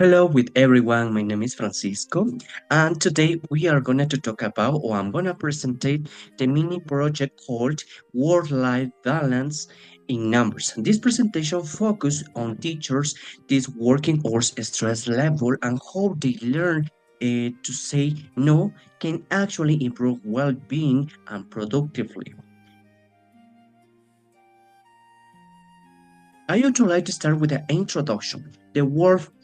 Hello with everyone, my name is Francisco and today we are going to talk about or I'm going to present the mini project called Work-Life Balance in Numbers. This presentation focuses on teachers, this working hours stress level and how they learn to say no can actually improve well-being and productively. I would like to start with an introduction. The work-life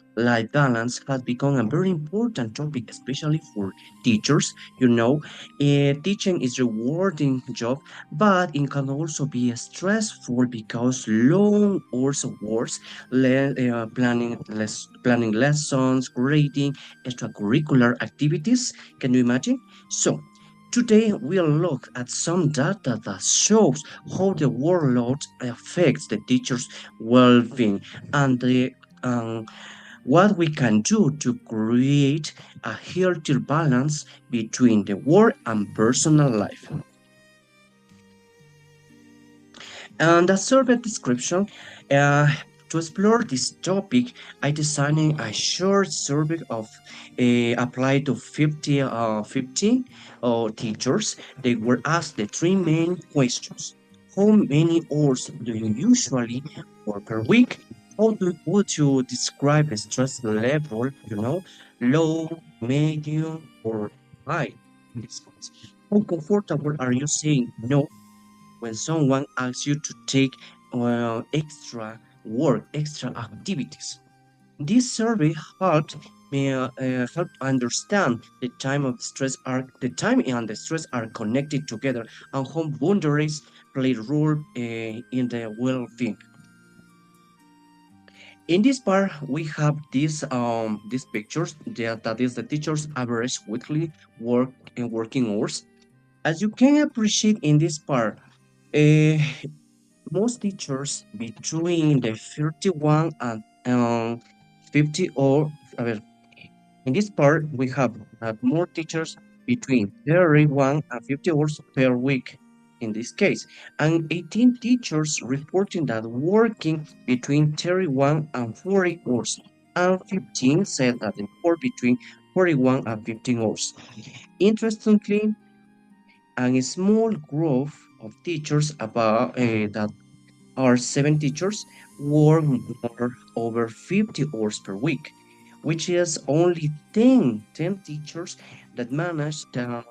balance has become a very important topic, especially for teachers. Teaching is a rewarding job, but it can also be stressful because long hours of work, planning lessons, grading, extracurricular activities. Can you imagine? So, today we'll look at some data that shows how the workload affects the teacher's well-being and what we can do to create a healthier balance between the work and personal life. And the survey description, uh, to explore this topic, I designed a short survey of applied to 15 teachers. They were asked the three main questions. How many hours do you usually work per week? Would you describe a stress level, low, medium, or high in this case? How comfortable are you saying no when someone asks you to take extra work, extra activities? This survey helped understand the time and the stress are connected together, and how boundaries play a role in the well-being. In this part, we have these pictures. That is the teacher's average weekly work and working hours. As you can appreciate in this part, uh, most teachers between the 31 and 50 or in this part we have more teachers between 31 and 50 hours per week in this case, and 18 teachers reporting that working between 31 and 40 hours, and 15 said that they work between 41 and 15 hours. Interestingly, a small group of teachers about that our seven teachers work more over 50 hours per week, which is only ten teachers that manage to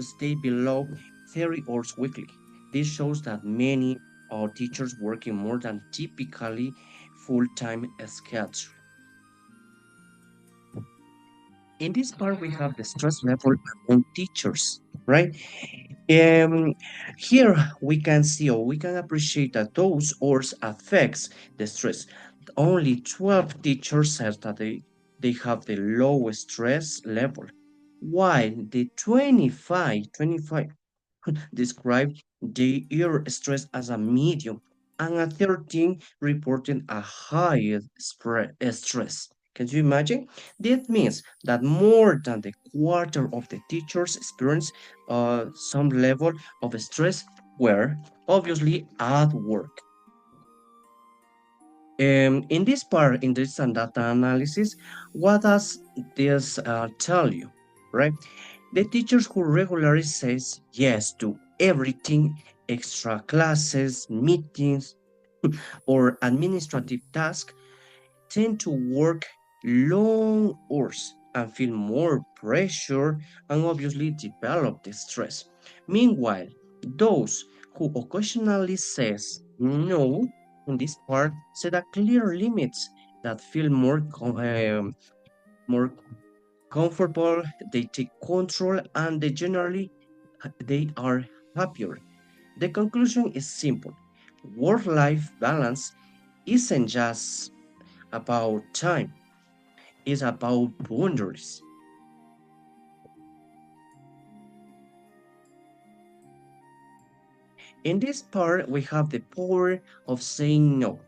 stay below 30 hours weekly. This shows that many are teachers working more than typically full-time schedule. In this part, we have the stress level among teachers, right? Um, Here we can see or we can appreciate that those hours affects the stress. Only 12 teachers says that they have the lowest stress level, while the 25 describe the ear stress as a medium, and a 13 reporting a high stress. Can you imagine? That means that more than the quarter of the teachers experience some level of stress were obviously at work. In this part, in this and data analysis, what does this tell you, right? The teachers who regularly says yes to everything, extra classes, meetings, or administrative tasks, tend to work long hours and feel more pressure and obviously develop the stress. Meanwhile, those who occasionally says no in this part set a clear limits that feel more comfortable, they take control, and they are happier. The conclusion is simple. Work-life balance isn't just about time, it's about boundaries. In this part, we have the power of saying no.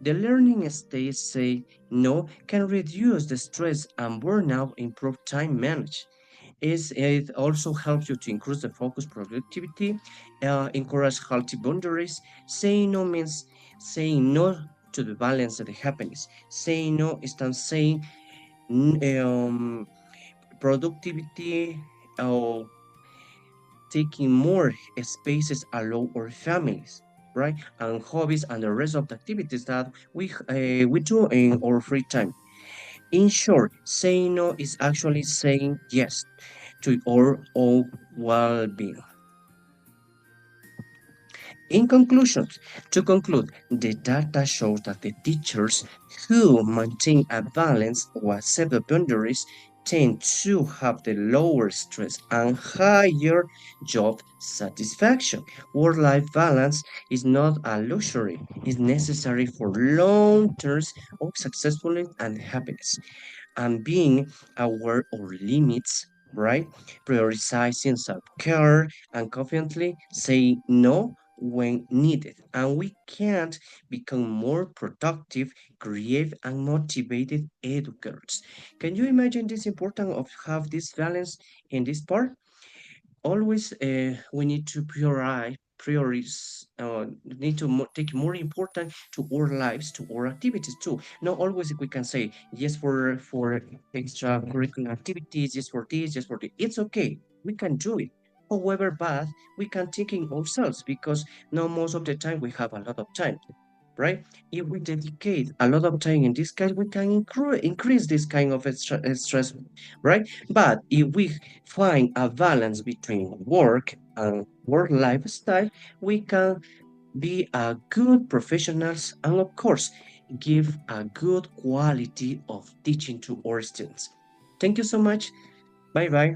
The learning stage say no can reduce the stress and burnout, improve time management. It also helps you to increase the focus productivity, encourage healthy boundaries. Saying no means saying no to the balance of the happiness. Saying no is not saying productivity, or taking more spaces allow our families, right, and hobbies and the rest of the activities that we do in our free time. In short, saying no is actually saying yes to our own well-being. In conclusion, to conclude, the data shows that the teachers who maintain a balance or set the boundaries tend to have the lower stress and higher job satisfaction. Work-life balance is not a luxury, it's necessary for long-term of successfulness and happiness. And being aware of limits, right? Prioritizing self-care and confidently say no when needed. And we can't become more productive, creative, and motivated educators. Can you imagine this important of have this balance in this part? Always we need to need to take more important to our lives, to our activities too. Not always we can say yes for extracurricular activities, yes for this, yes for this. It's okay, we can do it. However, but we can think in ourselves because now most of the time we have a lot of time, right? If we dedicate a lot of time in this case, we can increase this kind of stress, right? But if we find a balance between work and work lifestyle, we can be a good professionals and of course give a good quality of teaching to our students. Thank you so much. Bye bye.